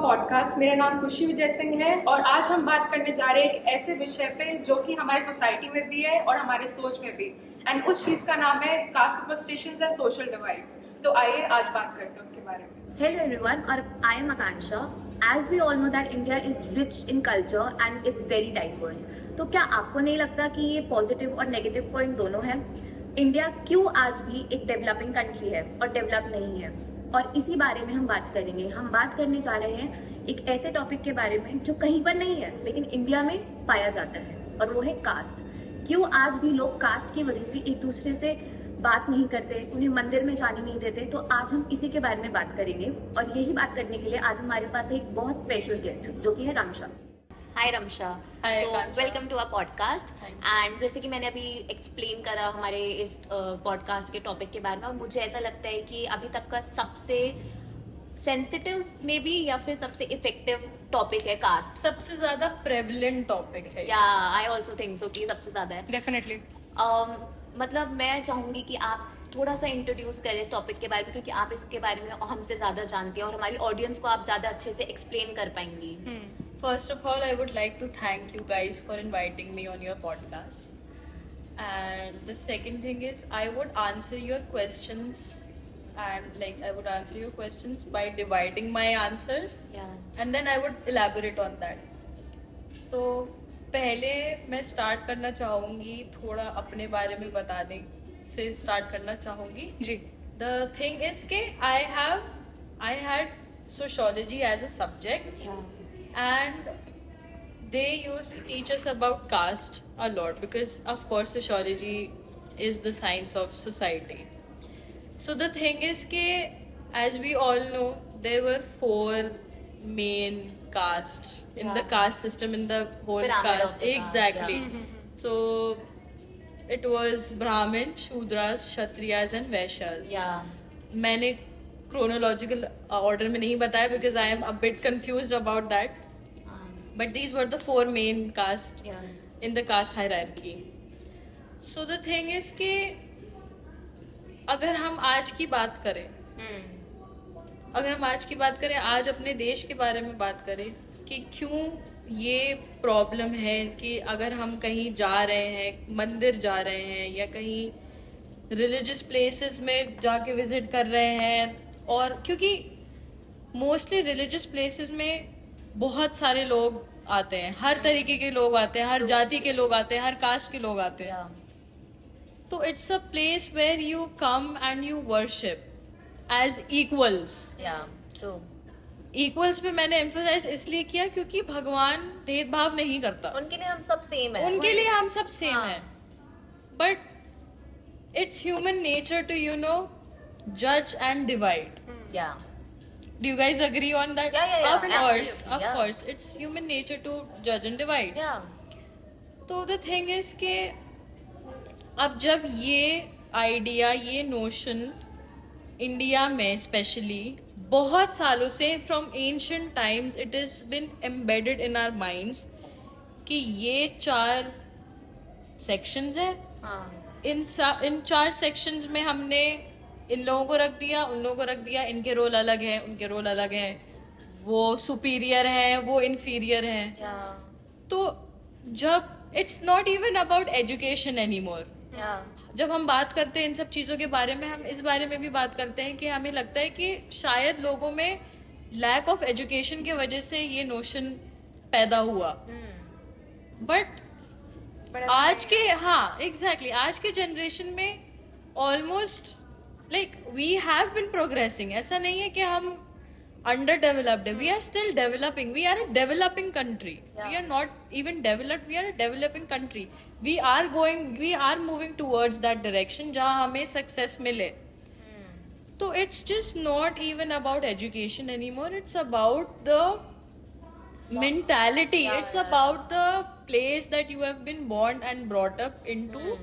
Podcast. मेरा नाम खुशी विजय सिंह है और आज हम बात करने जा रहे हैं एक ऐसे विषय पे जो कि हमारी सोसाइटी में भी है और हमारे सोच में भी, एंड उस चीज़ का नाम है caste superstitions and social divides. तो आइए आज बात करते हैं उसके बारे में। Hello everyone, I am Akansha. As we all know that India is rich in culture and is very diverse. तो क्या आपको नहीं लगता कि ये पॉजिटिव और नेगेटिव पॉइंट दोनों हैं? इंडिया क्यों आज भी एक डेवलपिंग कंट्री है और डेवलप नहीं है? और इसी बारे में हम बात करेंगे। हम बात करने जा रहे हैं एक ऐसे टॉपिक के बारे में जो कहीं पर नहीं है लेकिन इंडिया में पाया जाता है, और वो है कास्ट। क्यों आज भी लोग कास्ट की वजह से एक दूसरे से बात नहीं करते, उन्हें मंदिर में जाने नहीं देते? तो आज हम इसी के बारे में बात करेंगे, और यही बात करने के लिए आज हमारे पास एक बहुत स्पेशल गेस्ट जो कि है Ramsha. Hi Ramsha, so welcome to our podcast. And जैसे कि मैंने अभी एक्सप्लेन करा हमारे इस पॉडकास्ट के टॉपिक के बारे में, और मुझे ऐसा लगता है कि अभी तक का सबसे सेंसिटिव में भी या फिर सबसे इफेक्टिव टॉपिक है कास्ट। सबसे ज्यादा प्रेवलेंट टॉपिक है। या आई ऑल्सो थिंक सो कि सबसे ज्यादा है डेफिनेटली। मतलब मैं चाहूंगी कि आप थोड़ा सा इंट्रोड्यूस करें इस टॉपिक के बारे में, क्योंकि आप इसके बारे में हमसे ज्यादा जानते हैं और हमारी ऑडियंस को आप ज्यादा अच्छे से एक्सप्लेन कर पाएंगी। First of all, I would like to thank you guys for inviting me on your podcast. And the second thing is, I would answer your questions, and I would answer your questions by dividing my answers, and then I would elaborate on that. तो पहले मैं start करना चाहूँगी, थोड़ा अपने बारे में बताने से स्टार्ट करना चाहूँगी जी। The thing is कि I had sociology as a subject, and they used to teach us about caste a lot because of course sociology is the science of society. So the thing is कि as we all know there were 4 main castes in the caste system, in the whole caste. Exactly. So it was Brahmin, Shudras, Kshatriyas and Vaishyas. मैंने chronological order में नहीं बताया because I am a bit confused about that. But these were the 4 main castes in the caste hierarchy. So the thing is कि अगर हम आज की बात करें, आज अपने देश के बारे में बात करें कि क्यों ये प्रॉब्लम है कि अगर हम कहीं जा रहे हैं, मंदिर जा रहे हैं या कहीं रिलीजियस प्लेसेस में जाके विजिट कर रहे हैं, और क्योंकि मोस्टली रिलीजियस प्लेसेस में बहुत सारे लोग आते हैं, हर तरीके के लोग आते हैं, हर जाति के लोग आते हैं, हर कास्ट के लोग आते हैं। तो it's a place where you come and you worship as equals. Equals पे मैंने एम्फसाइज इसलिए किया क्योंकि भगवान भेदभाव नहीं करता, उनके लिए हम सब सेम है, but it's human nature to जज and divide. Do you guys agree on that? Yeah. Of course. It's human nature to judge and divide. तो the thing is कि अब जब ये आइडिया, ये नोशन इंडिया में स्पेशली बहुत सालों से, from ancient times it is been embedded in our minds कि ये 4 सेक्शंस है। इन 4 सेक्शंस में हमने इन लोगों को रख दिया, उन लोगों को रख दिया, इनके रोल अलग है, उनके रोल अलग है, वो सुपीरियर है, वो इन्फीरियर है। तो जब it's not even about education anymore, जब हम बात करते हैं इन सब चीज़ों के बारे में, हम इस बारे में भी बात करते हैं कि हमें लगता है कि शायद लोगों में लैक ऑफ एजुकेशन की वजह से ये नोशन पैदा हुआ। बट आज के आज के जनरेशन में almost we have been progressing. ऐसा नहीं है कि हम underdeveloped है, we are still developing. We are a developing country. We are not even developed, we are a developing country. We are moving towards that direction जहाँ हमें success मिले। तो it's just not even about education anymore. It's about the mentality. It's about the place that you have been born and brought up into.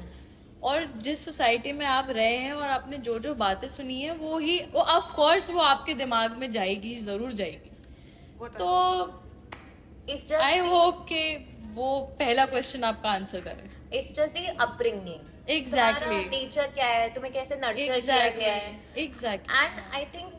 और जिस society में आप रहे हैं और आपने जो जो बातें सुनी है वो ऑफ कोर्स वो आपके दिमाग में जाएगी, जरूर जाएगी। तो आई होप कि वो पहला क्वेश्चन आपका आंसर करें। It's just the upbringing. Exactly. Nature क्या है, तुम्हें कैसे नर्चर किया गया है। एग्जैक्टली। एंड आई थिंक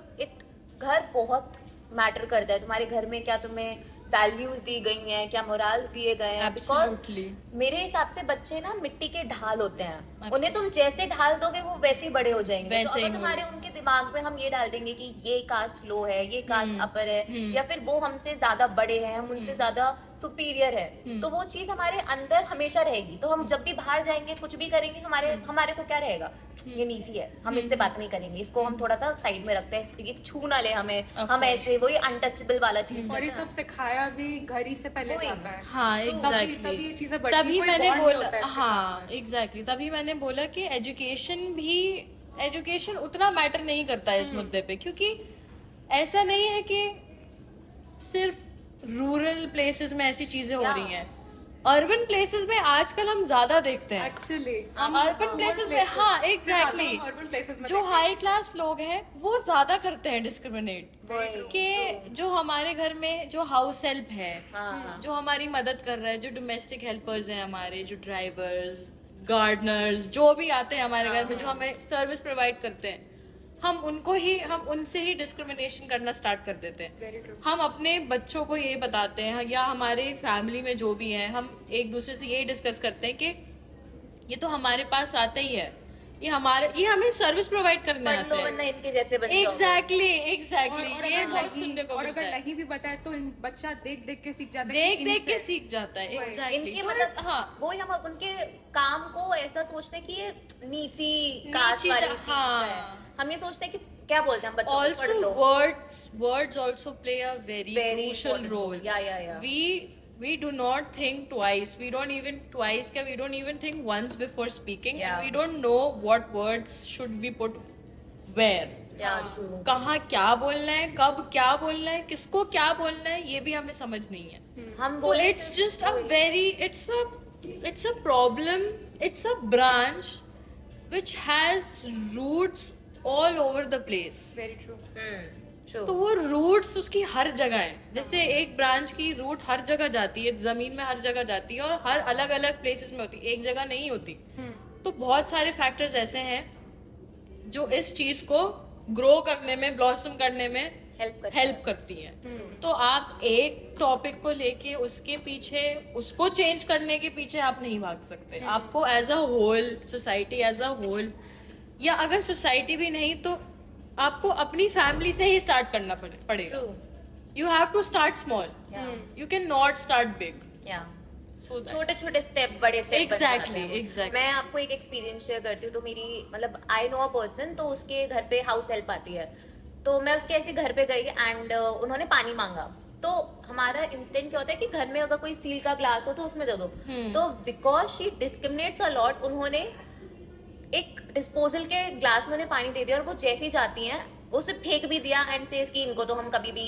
घर बहुत मैटर करता है, तुम्हारे घर में क्या तुम्हें वैल्यूज दी गई हैं, क्या मोरल दिए गए हैं। Absolutely. बिकॉज मेरे हिसाब से बच्चे ना मिट्टी के ढाल होते हैं, उन्हें तुम जैसे ढाल दोगे वो वैसे ही बड़े हो जाएंगे। वैसे तो ही अगर तुम्हारे उनके दिमाग में हम ये डाल देंगे कि ये कास्ट लो है, ये कास्ट अपर है, या फिर वो हमसे ज्यादा बड़े हैं, हम उनसे ज्यादा सुपीरियर है, तो वो चीज हमारे अंदर हमेशा रहेगी। तो हम जब भी बाहर जाएंगे, कुछ भी करेंगे, हमारे को क्या रहेगा, ये नीची है, हम इससे बात नहीं करेंगे, इसको हम थोड़ा सा साइड में रखते हैं, ये छू ना ले हमें, हम ऐसे वही अनटचेबल वाला चीज। और ये सब सिखाया भी घर ही से पहले जाता है। हाँ तभी एग्जैक्टली, ये चीजें बढ़ती, तभी कोई मैंने bond बोला, होता है इसके हाँ साथ। एग्जैक्टली, तभी मैंने बोला कि एजुकेशन उतना मैटर नहीं करता है इस मुद्दे पे, क्योंकि ऐसा नहीं है कि सिर्फ रूरल प्लेसेस में ऐसी चीजें हो रही हैं, अर्बन प्लेसेस में आजकल हम ज्यादा देखते हैं एक्चुअली अर्बन प्लेसेस में। हाँ एग्जैक्टली, अर्बन प्लेसेस में जो हाई क्लास लोग हैं वो ज्यादा करते हैं डिस्क्रिमिनेट, वही। कि जो हमारे घर में जो हाउस हेल्प है, हाँ। जो हमारी मदद कर रहा है, जो डोमेस्टिक हेल्पर्स हैं हमारे, जो ड्राइवर्स, गार्डनर्स, जो भी आते हैं हमारे घर में, जो हमें सर्विस प्रोवाइड करते हैं, हम उनसे ही डिस्क्रिमिनेशन करना स्टार्ट कर देते हैं। हम अपने बच्चों को ये बताते हैं, या हमारे फैमिली में जो भी हैं, हम एक दूसरे से यही डिस्कस करते हैं कि ये तो हमारे पास आता ही है, ये हमें सर्विस प्रोवाइड करने आते हैं। इनके जैसे बच्चे एग्जैक्टली, और ये अगर बहुत नहीं- सुनने को और मिलता अगर है, नहीं भी बताए तो बच्चा देख देख के सीख जाता है, देख कि देख के इनसे- सीख जाता है। एग्जैक्टली, इनके तो मतलब हाँ, वो ही हम उनके काम को ऐसा सोचते हैं कि ये नीची कास्ट नीची वाली का- चीज हाँ। है। हम ये सोचते हैं कि क्या बोलते हैं हम बच्चों को, also पढ़ लो। words also play a very crucial important role. Yeah. We do not think twice, we don't even think once before speaking, Yeah. and we don't know what words should be put where, Yeah, true. कहाँ क्या बोलना है, कब क्या बोलना है, किसको क्या बोलना है, ये भी हमें समझ नहीं है। हम तो बोले it's just a very it's a problem, it's a branch which has roots all over the place. Very true. true. तो वो रूट्स उसकी हर जगह है, जैसे एक ब्रांच की रूट हर जगह जाती है, जमीन में हर जगह जाती है, और हर अलग अलग प्लेसेस में होती है, एक जगह नहीं होती। तो बहुत सारे फैक्टर्स ऐसे हैं जो इस चीज को ग्रो करने में, ब्लॉसम करने में हेल्प करती हैं। तो आप एक टॉपिक को लेके उसके पीछे, उसको चेंज करने के पीछे आप नहीं भाग सकते। आपको as a whole society, as a whole, या अगर सोसाइटी भी नहीं तो आपको अपनी फैमिली से ही स्टार्ट करना पड़ेगा। You have to start small, you can not start big. छोटे छोटे स्टेप, बड़े स्टेप। एग्जैक्टली। मैं आपको एक एक्सपीरियंस शेयर करती हूँ। तो मेरी मतलब आई नो अ पर्सन, तो उसके घर पे हाउस हेल्प आती है, तो मैं उसके ऐसे घर पे गई एंड उन्होंने पानी मांगा। तो हमारा इंस्टेंट क्या होता है कि घर में अगर कोई स्टील का ग्लास हो तो उसमें दे दो। तो because she discriminates a lot, उन्होंने एक डिस्पोजल के ग्लास में उन्हें पानी दे दिया, और वो जैसे ही जाती हैं उसे फेंक भी दिया एंड सेज कि इनको तो हम कभी भी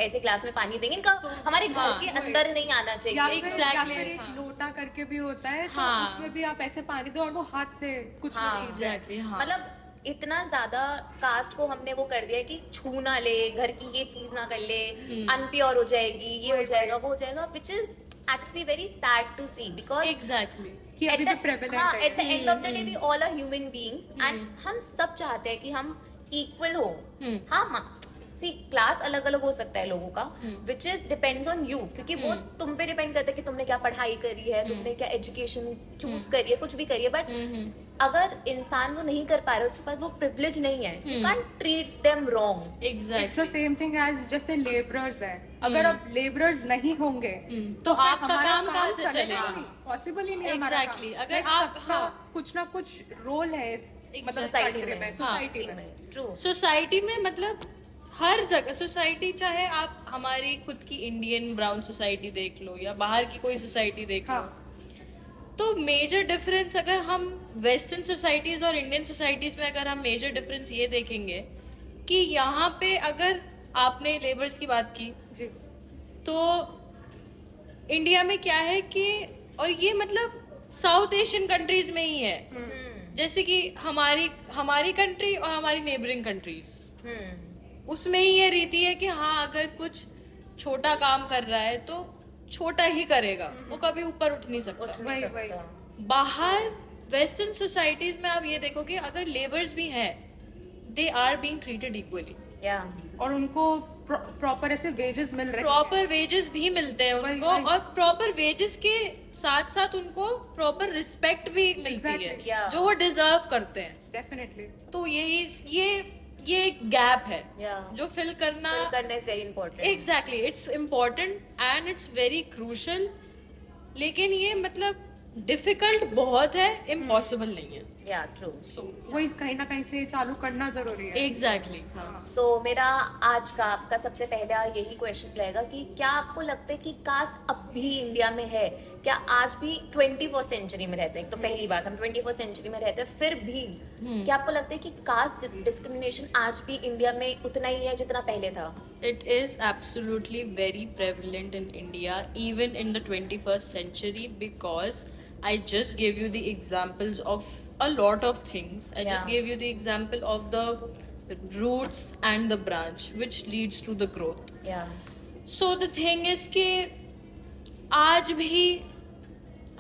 ऐसे ग्लास में पानी देंगे, इनका हमारे घर के अंदर नहीं आना या चाहिए। फिर एक लोटा करके भी होता है, तो उसमें भी आप ऐसे पानी दो और वो हाथ से कुछ नहीं। एग्जैक्टली। मतलब इतना ज्यादा कास्ट को हमने वो कर दिया कि छू ना ले, घर की ये चीज ना कर ले, अनप्योर हो जाएगी, ये हो जाएगा, वो हो जाएगा, which is actually very sad to see. Because exactly, कि अभी भी prevalent है। At the end of the day we all are human beings, and हम सब चाहते हैं कि हम इक्वल हो। हाँ, सी क्लास अलग अलग हो सकता है लोगों का, which is depends on you, क्योंकि वो तुम पे डिपेंड करता है कि तुमने क्या पढ़ाई करी है, तुमने क्या एजुकेशन चूज करी है, कुछ भी करी है। बट अगर इंसान वो नहीं कर पा रहा, उसके पास वो प्रिविलेज नहीं है, you can treat them wrong. It's the same thing as जैसे लेबरर्स है, अगर अब लेबरर्स नहीं होंगे तो फिर आपका हमारा काम कहाँ से चलेगा? पॉसिबल ही नहीं है हमारा Exactly. काम। अगर Like आप- सबका हाँ। कुछ ना कुछ रोल है इस मतलब सोसाइटी country में, सोसाइटी में। ट्रू। सोसाइटी में, मतलब हर जगह सोसाइटी, चाहे आप हमारी खुद की इंडियन ब्राउन सोसाइटी देख लो या बाहर की कोई सोसाइटी देख लो, तो मेजर डिफरेंस अगर हम वेस्टर्न सोसाइटीज और इंडियन सोसाइटीज में अगर हम मेजर डिफरेंस ये देखेंगे कि यहाँ पे अगर आपने लेबर्स की बात की, जी तो इंडिया में क्या है कि, और ये मतलब साउथ एशियन कंट्रीज में ही है, जैसे कि हमारी कंट्री और हमारी नेबरिंग कंट्रीज, उसमें ही ये रीति है कि हाँ अगर कुछ छोटा काम कर रहा है तो छोटा ही करेगा, वो कभी ऊपर उठ नहीं सकता। वही। बाहर वेस्टर्न सोसाइटीज में आप ये देखोगे अगर लेबर्स भी हैं, they are being treated equally. और उनको प्रॉपर ऐसे वेजेस मिल रहे हैं। प्रॉपर वेजेस भी मिलते हैं वही, उनको, वही। और प्रॉपर वेजेस के साथ साथ उनको प्रॉपर रिस्पेक्ट भी मिलती Exactly, yeah. है जो वो डिजर्व करते हैं। डेफिनेटली। तो यही ये एक गैप है Yeah. जो फिल करना करना is very important. Exactly it's important and it's very crucial, लेकिन ये मतलब डिफिकल्ट बहुत है, इम्पॉसिबल नहीं है। या ट्रू। सो वही कहीं ना कहीं से चालू करना जरूरी है। एग्जैक्टली हाँ। सो मेरा आज का आपका सबसे पहला यही क्वेश्चन रहेगा कि क्या आपको लगता है कि कास्ट अब भी इंडिया में है? क्या आज भी 21st सेंचुरी में रहते हैं? एक तो पहली बात, हम 21st सेंचुरी में रहते हैं, फिर भी क्या आपको लगता है कि कास्ट डिस्क्रिमिनेशन आज भी इंडिया में उतना ही है जितना पहले था? It is absolutely very prevalent in India, even in the 21st century, because I just gave you the examples of a lot of things. I just Yeah. gave you the example of the roots and the branch, which leads to the growth. या So the thing is कि आज भी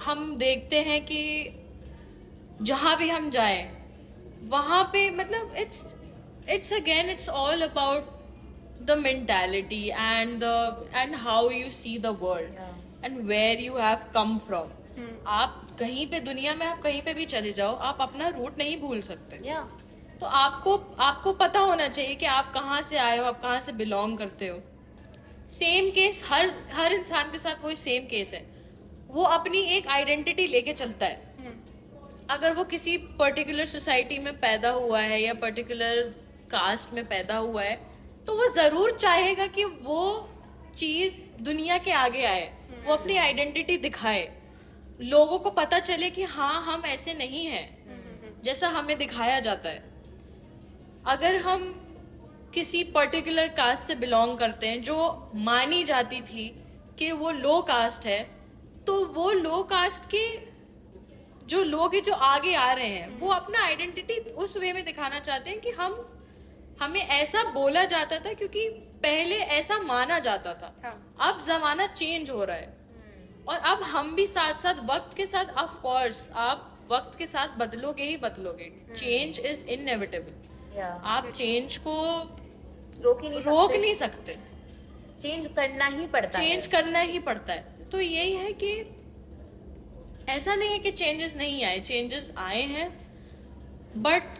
हम देखते हैं कि जहाँ भी हम जाएं वहाँ पे मतलब it's again it's all about the mentality and how you see the world Yeah. and where you have come from. आप कहीं पे दुनिया में आप कहीं पे भी चले जाओ, आप अपना रूट नहीं भूल सकते। या तो आपको पता होना चाहिए कि आप कहाँ से आए हो, आप कहाँ से बिलोंग करते हो। सेम केस हर इंसान के साथ वही सेम केस है, वो अपनी एक आइडेंटिटी लेके चलता है। अगर वो किसी पर्टिकुलर सोसाइटी में पैदा हुआ है या पर्टिकुलर कास्ट में पैदा हुआ है, तो वो जरूर चाहेगा कि वो चीज दुनिया के आगे आए, वो अपनी आइडेंटिटी दिखाए, लोगों को पता चले कि हाँ हम ऐसे नहीं हैं जैसा हमें दिखाया जाता है। अगर हम किसी पर्टिकुलर कास्ट से बिलोंग करते हैं जो मानी जाती थी कि वो लो कास्ट है, तो वो लो कास्ट के जो लोग हैं जो आगे आ रहे हैं वो अपना आइडेंटिटी उस वे में दिखाना चाहते हैं कि हमें ऐसा बोला जाता था क्योंकि पहले ऐसा माना जाता था। हाँ। अब जमाना चेंज हो रहा है और अब हम भी साथ साथ वक्त के साथ, ऑफ कोर्स आप वक्त के साथ बदलोगे ही बदलोगे। Change is inevitable. या आप चेंज को रोक नहीं सकते, चेंज करना ही पड़ता है। चेंज करना ही पड़ता है। तो यही है कि ऐसा नहीं है कि चेंजेस नहीं आए, चेंजेस आए हैं, बट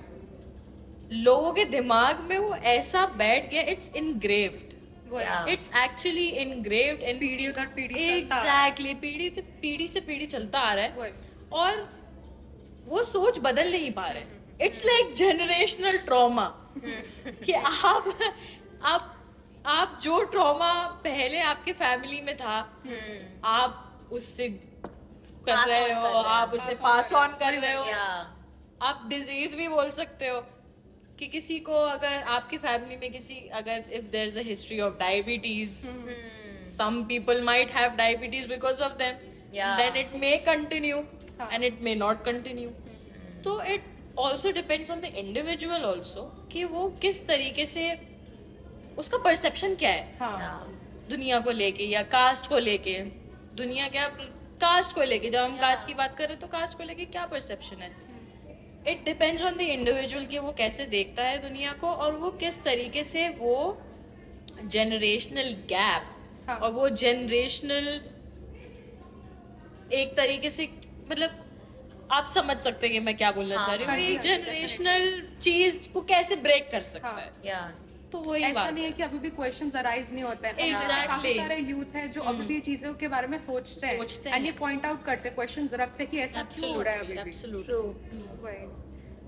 लोगों के दिमाग में वो ऐसा बैठ गया, it's ingrained, Yeah. It's actually ingrained in पीढ़ी दर पीढ़ी चलता आ रहा है। एग्जैक्टली पीढ़ी से पीढ़ी चलता आ रहा है वही। और वो सोच बदल नहीं पा रहे। इट्स लाइक जनरेशनल ट्रॉमा कि आप जो ट्रॉमा पहले आपके फैमिली में था आप उससे कर Pass रहे on हो, कर रहे हो। आप उसे पास ऑन कर रहे हो। या आप डिजीज भी बोल सकते हो कि किसी को अगर आपकी फैमिली में अगर if there is a history of diabetes, some people might have diabetes because of them. Yeah. Then it may continue and it may not continue. तो it also depends on the individual also कि वो किस तरीके से उसका perception क्या है हाँ। दुनिया को लेके या कास्ट को लेके। दुनिया क्या कास्ट को लेके, जब हम कास्ट की बात करें तो कास्ट को लेके क्या परसेप्शन है। It depends on the individual कि वो कैसे देखता है दुनिया को और वो किस तरीके से वो जनरेशनल गैप हाँ। और वो जनरेशनल एक तरीके से मतलब आप समझ सकते हैं कि मैं क्या बोलना चाह रही हूँ। हाँ, एक हाँ, जनरेशनल चीज को कैसे ब्रेक कर सकता हाँ। है, या तो वही ऐसा बात नहीं है है। कि अभी भी क्वेश्चंस अराइज नहीं होते हैं। Exactly. काफी सारे यूथ है जो अभी भी चीजों के बारे में सोचते हैं सोचते एंड ये हैं। पॉइंट आउट करते हैं, क्वेश्चंस रखते हैं कि ऐसा क्यों हो रहा है अभी भी। Absolutely. ट्रू। वही।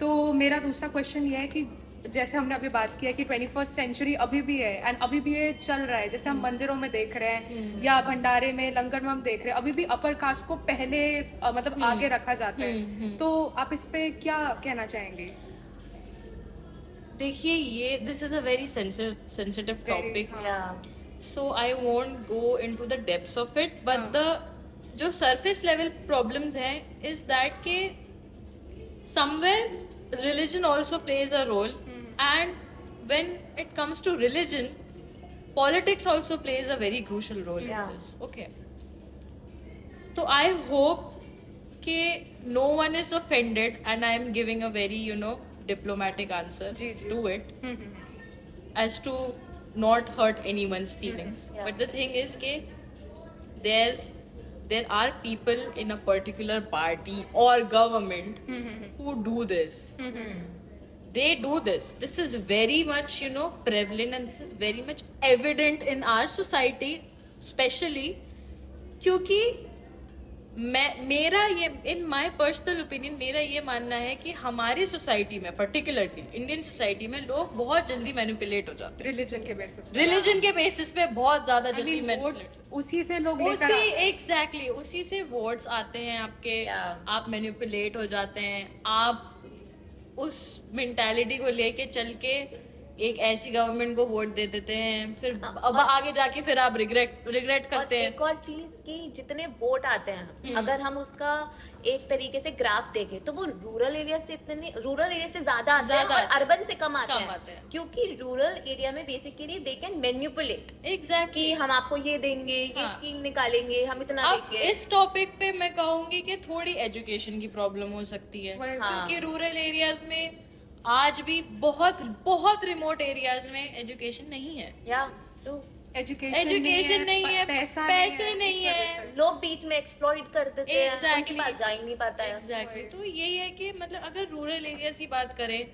तो मेरा दूसरा क्वेश्चन ये है कि जैसे हमने अभी बात किया कि 21st सेंचुरी अभी भी है एंड अभी भी ये चल रहा है, जैसे हम मंदिरों में देख रहे हैं या भंडारे में लंगर में हम देख रहे हैं, अभी भी अपर कास्ट को पहले मतलब आगे रखा जाता है। तो आप इस पे क्या कहना चाहेंगे? देखिए ये this is a very sensitive topic, या so I won't go into the depths of it, but the जो surface level problems है is that के somewhere religion also plays a role, and when it comes to religion, politics also plays a very crucial role Yeah. in this. Okay, तो I hope कि no one is offended and I am giving a very diplomatic answer जी, जी. to it as to not hurt anyone's feelings. Yeah. But the thing is ke there are people in a particular party or government who do this. They do this. This is very much, prevalent, and this is very much evident in our society, especially क्योंकि मेरा ये, इन my personal opinion, मेरा ये मानना है कि हमारी society में, पर्टिकुलरली इंडियन सोसाइटी में, लोग बहुत जल्दी मैनिपुलेट हो जाते हैं रिलीजन के बेसिस पे बहुत ज्यादा जल्दी मैनिपुलेट, उसी से लोग एग्जैक्टली उसी से वोट्स आते हैं आपके, आप मैनिपुलेट हो जाते हैं, आप उस मेंटालिटी को लेके चल के एक ऐसी गवर्नमेंट को वोट दे देते हैं, फिर अब आगे जाके फिर आप रिग्रेट करते हैं। एक और चीज कि जितने वोट आते हैं, अगर हम उसका एक तरीके से ग्राफ देखें तो वो रूरल एरिया से ज्यादा आते हैं और अर्बन से कम आते हैं, क्योंकि रूरल एरिया में basically they can manipulate exactly कि हम आपको ये देंगे, ये स्कीम निकालेंगे, हम इतना देंगे। इस टॉपिक पे मैं कहूंगी कि थोड़ी एजुकेशन की प्रॉब्लम हो सकती है, क्योंकि रूरल एरियाज में आज भी बहुत रिमोट एरियाज में एजुकेशन नहीं है, या एजुकेशन नहीं है, पैसे नहीं है, लोग बीच में एक्सप्लॉइट कर देते हैं, Exactly. उनके पास जा ही नहीं पाता है। एग्जैक्टली तो यही है कि मतलब अगर रूरल एरियाज की बात करें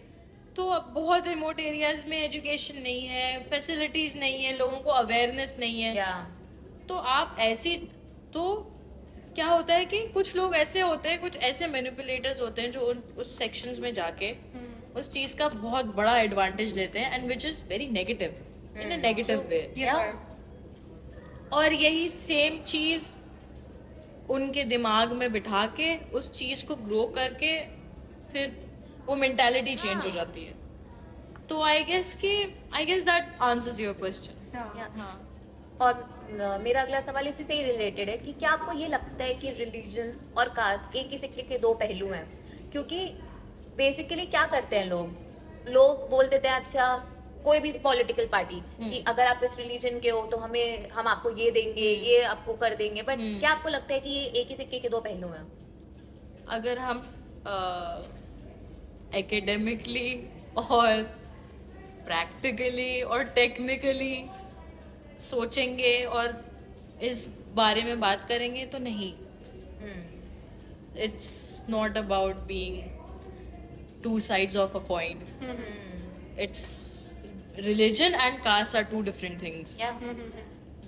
तो अब बहुत रिमोट एरियाज में एजुकेशन नहीं है, फैसिलिटीज नहीं है, लोगों को अवेयरनेस नहीं है, तो आप ऐसी, तो क्या होता है कि कुछ लोग ऐसे होते हैं, कुछ ऐसे मैनिपुलेटर्स होते हैं जो उस सेक्शंस में जाके उस चीज का बहुत बड़ा एडवांटेज लेते हैं, and which is very negative in a negative way. और यही सेम चीज उनके दिमाग में बिठा के उस चीज को ग्रो करके फिर वो मेंटालिटी चेंज हो जाती है। तो I guess that answers your question. और मेरा अगला सवाल इसी से ही रिलेटेड है कि क्या आपको ये लगता है कि रिलीजन और कास्ट एक ही सिक्के के दो पहलू हैं? क्योंकि बेसिकली क्या करते हैं लोग बोल देते हैं, अच्छा कोई भी पॉलिटिकल पार्टी कि अगर आप इस रिलीजन के हो तो हम आपको ये देंगे, ये आपको कर देंगे, बट क्या आपको लगता है कि ये एक ही सिक्के के दो पहलू हैं? अगर हम एकेडमिकली और प्रैक्टिकली और टेक्निकली सोचेंगे और इस बारे में बात करेंगे तो नहीं, it's not about being two sides of a coin. It's religion and caste are two different things.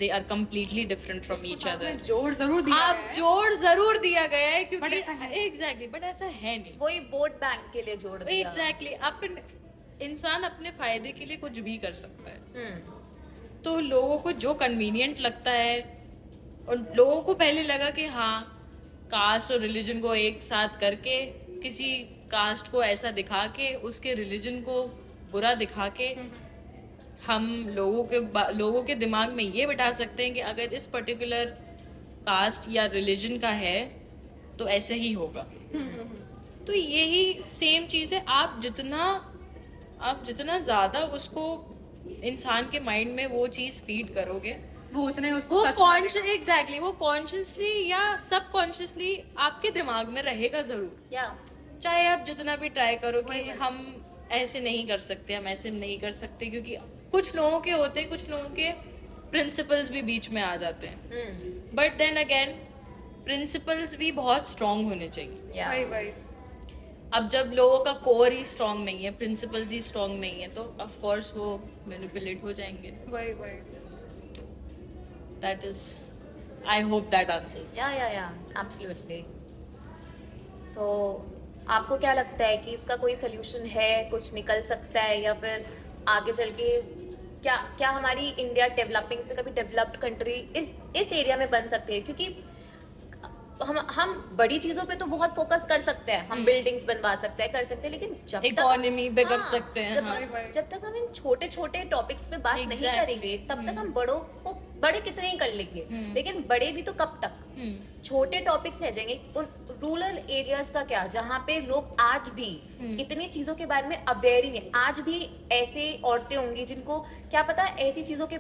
They are completely different from each other. जोड़ जरूर दिया गया है क्योंकि एग्जैक्टली, बट ऐसा है नहीं। वही वोट बैंक के लिए जोड़ दिया। एग्जैक्टली, इंसान अपने फायदे के लिए कुछ भी कर सकता है। तो लोगों को जो कन्वीनियंट लगता है, और लोगों को पहले लगा कि हाँ, कास्ट और रिलीजन को एक साथ करके, किसी कास्ट को ऐसा दिखा के, उसके रिलीजन को बुरा दिखा के, हम लोगों के दिमाग में ये बिठा सकते हैं कि अगर इस पर्टिकुलर कास्ट या रिलीजन का है तो ऐसे ही होगा। तो यही सेम चीज है, आप जितना ज्यादा उसको इंसान के माइंड में वो चीज फीड करोगे, वो उतने उसको वो कॉन्शियसली या सबकॉन्शियसली आपके दिमाग में रहेगा जरूर। चाहे आप जितना भी ट्राई करो कि हम ऐसे नहीं कर सकते, हम ऐसे नहीं कर सकते, क्योंकि कुछ लोगों के होते हैं, कुछ लोगों के प्रिंसिपल्स भी बीच में आ जाते हैं, बट देन अगेन प्रिंसिपल्स भी बहुत स्ट्रांग होने चाहिए। अब जब लोगों का कोर ही स्ट्रांग नहीं है, प्रिंसिपल्स ही स्ट्रांग नहीं है, तो ऑफ कोर्स वो मैनिपुलेट हो जाएंगे। That is, I hope that answers. Absolutely. So आपको क्या लगता है कि इसका कोई सोल्यूशन है, कुछ निकल सकता है, या फिर आगे चल के क्या हमारी इंडिया डेवलपिंग से कभी डेवलप्ड कंट्री इस एरिया में बन सकती है? क्योंकि हम बड़ी चीजों पे तो बहुत फोकस कर सकते हैं, हम बिल्डिंग्स बनवा सकते हैं, कर सकते हैं, लेकिन जब इकोनॉमी पे कर सकते हैं, जब तक हम इन छोटे छोटे टॉपिक्स पे बात नहीं करेंगे, तब तक हम बड़े कितने ही कर लेंगे, लेकिन बड़े भी तो कब तक? छोटे टॉपिक्स रह जाएंगे। उन रूरल एरियाज का क्या, जहाँ पे लोग आज भी इतनी चीजों के बारे में अवेयर ही नहीं, आज भी ऐसे औरतें होंगी जिनको क्या पता ऐसी चीजों के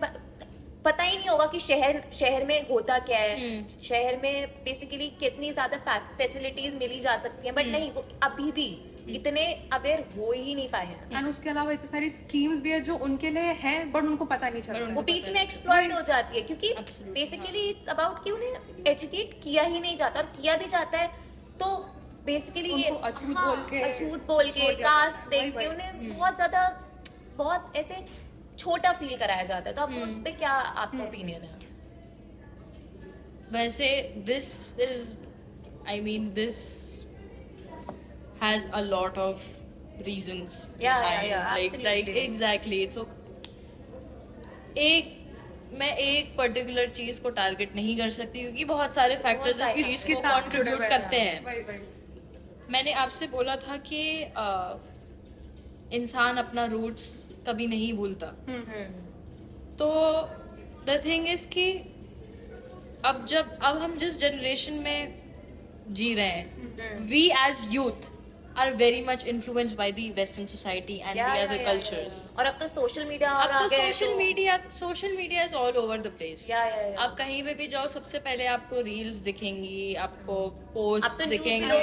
पता ही नहीं होगा कि शहर में होता क्या है, शहर में बेसिकली कितनी ज्यादा फैसिलिटीज मिली जा सकती हैं, बट नहीं, वो अभी भी इतने अवेयर हो ही नहीं पाए हैं। एंड उसके अलावा इतनी सारी स्कीम्स भी है जो उनके लिए हैं बट उनको पता नहीं चलता। वो बीच में एक्सप्लॉइट हो जाती है क्योंकि Absolutely, बेसिकली इट्स अबाउट कि उन्हें एजुकेट किया ही नहीं जाता, और किया भी जाता है तो बेसिकली ये उनको अछूत बोल के अछूत बोल के छोड़ दिया कास्ट जाता है। देख के वही, उन्हें बहुत ज्यादा बहुत ऐसे छोटा फील कराया जाता है। तो आपको उस पे क्या आपका ओपिनियन है? वैसे this is, I mean, this has a lot of reasons Yeah, behind, like absolutely. exactly. So मैं एक पर्टिकुलर चीज को टारगेट नहीं कर सकती क्योंकि बहुत सारे फैक्टर्स इस चीज को कंट्रीब्यूट करते हैं। वही वही मैंने आपसे बोला था कि इंसान अपना रूट्स कभी नहीं भूलता। तो द थिंग इज कि अब हम जिस जनरेशन में जी रहे हैं, we as youth are very much influenced by the western society and the other cultures. और अब तो सोशल मीडिया, अब तो social media is all over the place. आप कहीं पे भी जाओ, सबसे पहले आपको रील्स दिखेंगी, आपको पोस्ट दिखेंगे।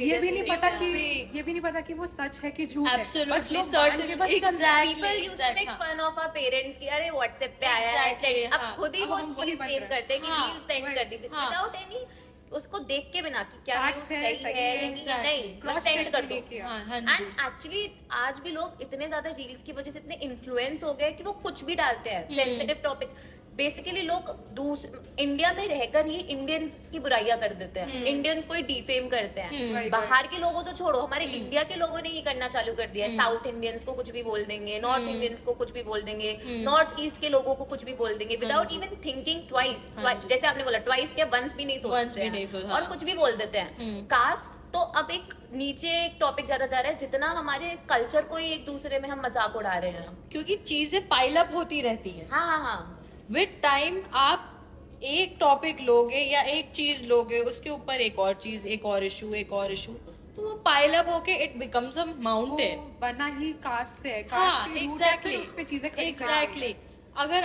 ये भी नहीं पता कि वो सच है कि झूठ है। Absolutely certain, exactly, People used to make fun of our parents कि अरे WhatsApp पे आया है, Exactly, अब हाँ। खुद ही अब वो हम वही चीज बन सेव रहे हैं। करते हैं कि हाँ, रील सेंड कर दी हाँ। विदाउट एनी उसको देख के बिना कि क्या Facts न्यूज़ है, सही सही है है, exactly. नहीं, बस Cross सेंड check कर भी दो। नहीं किया। हाँ एंड जी। एक्चुअली आज भी लोग इतने ज्यादा रील्स की वजह से इतने इन्फ्लुएंस हो गए कि वो कुछ भी डालते हैं, सेंसिटिव टॉपिक। बेसिकली लोग इंडिया में रहकर ही इंडियंस की बुराइयां कर देते हैं, इंडियंस को ही डिफेम करते हैं। बाहर के लोगों तो छोड़ो, हमारे इंडिया के लोगों ने ये करना चालू कर दिया है। साउथ इंडियंस को कुछ भी बोल देंगे, नॉर्थ इंडियंस को कुछ भी बोल देंगे, नॉर्थ ईस्ट के लोगों को कुछ भी बोल देंगे विदाउट इवन थिंकिंग ट्वाइस। जैसे आपने बोला ट्वाइस क्या, वंस भी नहीं सोचते हैं और कुछ भी बोल देते हैं। कास्ट तो अब एक नीचे एक टॉपिक ज्यादा जा रहा है, जितना हमारे कल्चर को ही एक दूसरे में हम मजाक उड़ा रहे हैं। क्योंकि चीजें पाइल अप होती रहती हैं। हाँ हाँ हाँ, विद टाइम आप एक टॉपिक लोगे या एक चीज लोगे, उसके ऊपर एक और चीज, एक और इशू, तो वो पाइल अप होके इट बिकम्स अ माउंटेन। बना ही कास्ट से है, हाँ, कास्ट की root है, एग्जैक्टली फिर उस पे चीजें खड़ी एग्जैक्टली। अगर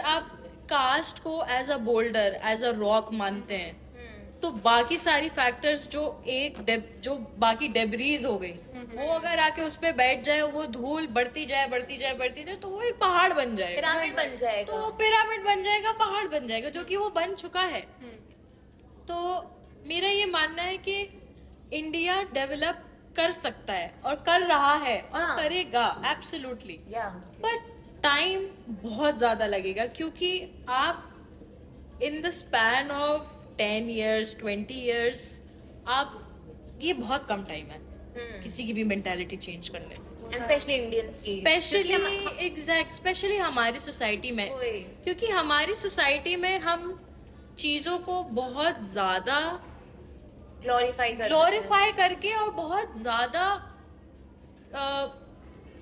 आप कास्ट को as a boulder, as a rock मानते हैं, तो बाकी सारी फैक्टर्स जो बाकी डेब्रीज हो गई, वो अगर आके उस पे बैठ जाए, वो धूल बढ़ती जाए तो वो एक पहाड़ बन जाएगा। पिरामिड बन जाएगा। तो वो पिरामिड बन जाएगा, पहाड़ बन जाएगा, जो कि वो बन चुका है। तो मेरा ये मानना है कि इंडिया डेवलप कर सकता है और कर रहा है और हाँ। करेगा एब्सोल्युटली, या बट टाइम बहुत ज्यादा लगेगा क्योंकि आप in the span of 10 years 20 years आप ये बहुत कम टाइम है किसी की भी मेंटालिटी चेंज करने, स्पेशली इंडियंस की, स्पेशली हमारी सोसाइटी में। ओए। क्योंकि हमारी सोसाइटी में हम चीजों को बहुत ज्यादा ग्लोरीफाई करके और बहुत ज्यादा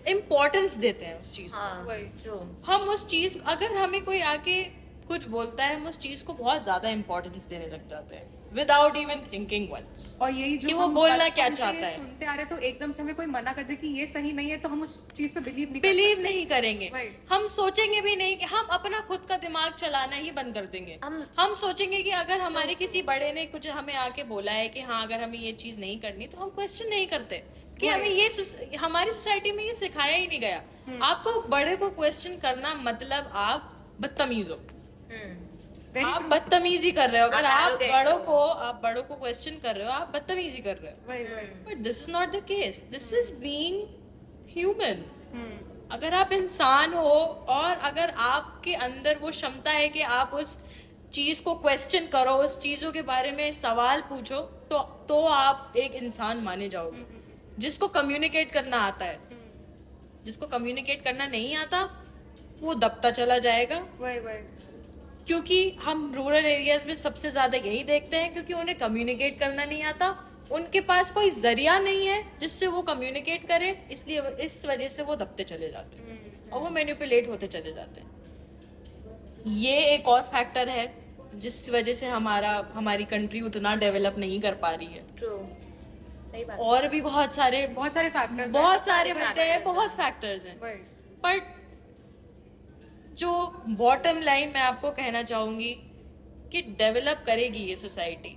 इम्पोर्टेंस देते हैं उस चीज को। वही। ट्रू। हम उस चीज, अगर हमें कोई आके कुछ बोलता है, हम उस चीज को बहुत ज्यादा इम्पोर्टेंस देने लग जाते हैं विदाउट इवन थिंकिंग वंस। और यही जो कि वो हम बोलना बचपन क्या से चाहता है। सुनते आ रहे, तो एकदम से हमें कोई मना कर दे कि ये सही नहीं है, तो हम उस चीज पे बिलीव नहीं करेंगे। वही। हम सोचेंगे भी नहीं कि हम अपना खुद का दिमाग चलाना ही बंद कर देंगे। हम सोचेंगे कि अगर हमारे किसी बड़े ने कुछ हमें आके बोला है कि हाँ अगर हमें ये चीज नहीं करनी, तो हम क्वेश्चन नहीं करते कि हमें ये हमारी सोसाइटी में ये सिखाया ही नहीं गया। आपको बड़े को क्वेश्चन करना मतलब आप बदतमीज हो, आप बदतमीजी कर रहे हो। अगर आप बड़ों को क्वेश्चन कर रहे हो, आप बदतमीजी कर रहे हो। But this is not the case, this is being human. अगर आप इंसान हो और अगर आपके अंदर वो क्षमता है कि आप उस चीज को क्वेश्चन करो, उस चीजों के बारे में सवाल पूछो, तो आप एक इंसान माने जाओगे जिसको कम्युनिकेट करना आता है। जिसको कम्युनिकेट करना नहीं आता वो दबता चला जाएगा। क्योंकि हम रूरल एरियाज में सबसे ज्यादा यही देखते हैं, क्योंकि उन्हें कम्युनिकेट करना नहीं आता, उनके पास कोई जरिया नहीं है जिससे वो कम्युनिकेट करे, इसलिए इस वजह से वो दबते चले जाते हैं और वो मैनिपुलेट होते चले जाते हैं। ये एक और फैक्टर है जिस वजह से हमारी कंट्री उतना डेवलप नहीं कर पा रही है। ट्रू, सही बात। और भी बहुत सारे फैक्टर्स हैं। बट जो बॉटम लाइन मैं आपको कहना चाहूंगी कि डेवलप करेगी ये सोसाइटी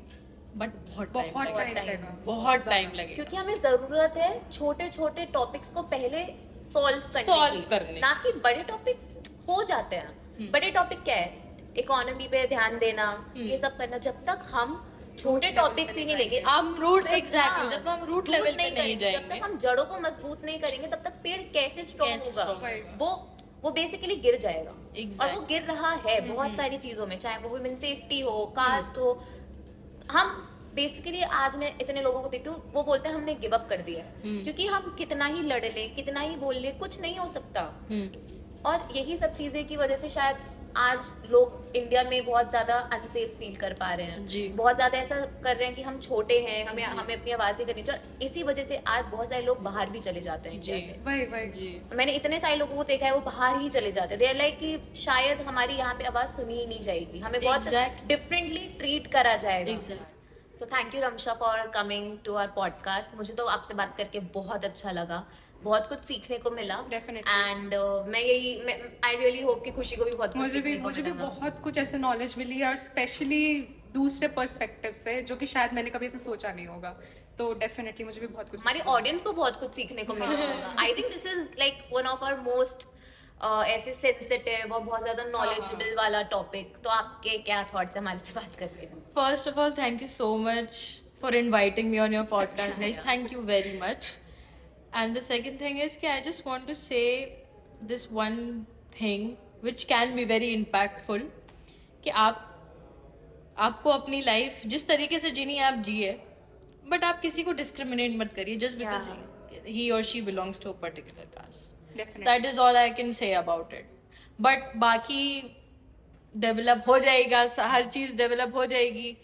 बट बहुत बहुत टाइम टाइम लगेगा। बहुत टाइम लगेगा क्योंकि हमें जरूरत है छोटे छोटे टॉपिक्स को पहले सॉल्व करने की। ना कि बड़े टॉपिक्स हो जाते हैं। बड़े टॉपिक क्या है, इकोनॉमी पे ध्यान देना, ये सब करना। जब तक हम छोटे टॉपिक्स ही नहीं लेंगे, हम रूट हाँ, एग्जैक्टली जब हम रूट लेवल पे नहीं करेंगे, जब जाएंगे, तक हम जड़ों को मजबूत नहीं करेंगे तब तक पेड़ कैसे स्ट्रॉन्ग कैसे होगा? strong होगा? वो बेसिकली गिर जाएगा। Exactly. और वो गिर रहा है बहुत सारी चीजों में, चाहे वो वुमेन सेफ्टी हो, कास्ट हो। हम बेसिकली आज मैं इतने लोगों को देखती हूँ वो बोलते हैं हमने गिव अप कर दिया है। क्योंकि हम कितना ही लड़ ले, कितना ही बोल ले, कुछ नहीं हो सकता। और यही सब चीजें की वजह से शायद आज लोग इंडिया में बहुत ज्यादा अनसेफ फील कर पा रहे हैं। जी। बहुत ज्यादा ऐसा कर रहे हैं कि हम छोटे हैं, हमें अपनी आवाज नहीं करनी चाहिए। और इसी वजह से आज बहुत सारे लोग बाहर भी चले जाते हैं इंडिया जी। से। वही जी मैंने इतने सारे लोगों को देखा है वो बाहर ही चले जाते हैं। दे आर लाइक कि शायद हमारी यहाँ पे आवाज सुनी ही नहीं जाएगी, हमें बहुत Exactly. डिफरेंटली ट्रीट करा जाएगा। Exactly. So thank you Ramsha for coming to our podcast. मुझे तो आपसे बात करके बहुत अच्छा लगा, बहुत कुछ सीखने को मिला। Definitely. And I really hope कि खुशी को भी बहुत कुछ मुझे भी सीखने को मिलेगा। बहुत कुछ ऐसे नॉलेज मिली और स्पेशली दूसरे पर्सपेक्टिव से, जो कि शायद मैंने कभी ऐसे सोचा नहीं होगा। तो डेफिनेटली मुझे भी बहुत कुछ हमारी ऑडियंस को बहुत कुछ सीखने को मिला होगा। I think this is like one of our most ऐसे सेंसिटिव और बहुत ज्यादा नॉलेजेबल वाला टॉपिक। तो आपके क्या थॉट्स है हमारे से बात करके? First of all, thank you so much for inviting me on your podcast, guys. Thank you very much. And the second thing is that I just want to say this one thing which can be very impactful कि आपको अपनी life जिस तरीके से जीनी है आप जिए, but आप किसी को डिस्क्रिमिनेट मत करिए just because he or she belongs to a particular caste. Definitely. That is all I can say about it. But बाकी डेवलप हो जाएगा, हर चीज डेवलप हो जाएगी,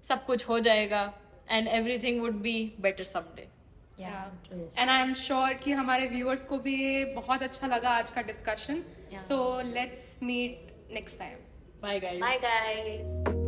सब कुछ हो जाएगा and everything would be better someday. And I am sure कि हमारे व्यूअर्स को भी ये बहुत अच्छा लगा आज का discussion. So let's meet next time. Bye guys. Bye guys.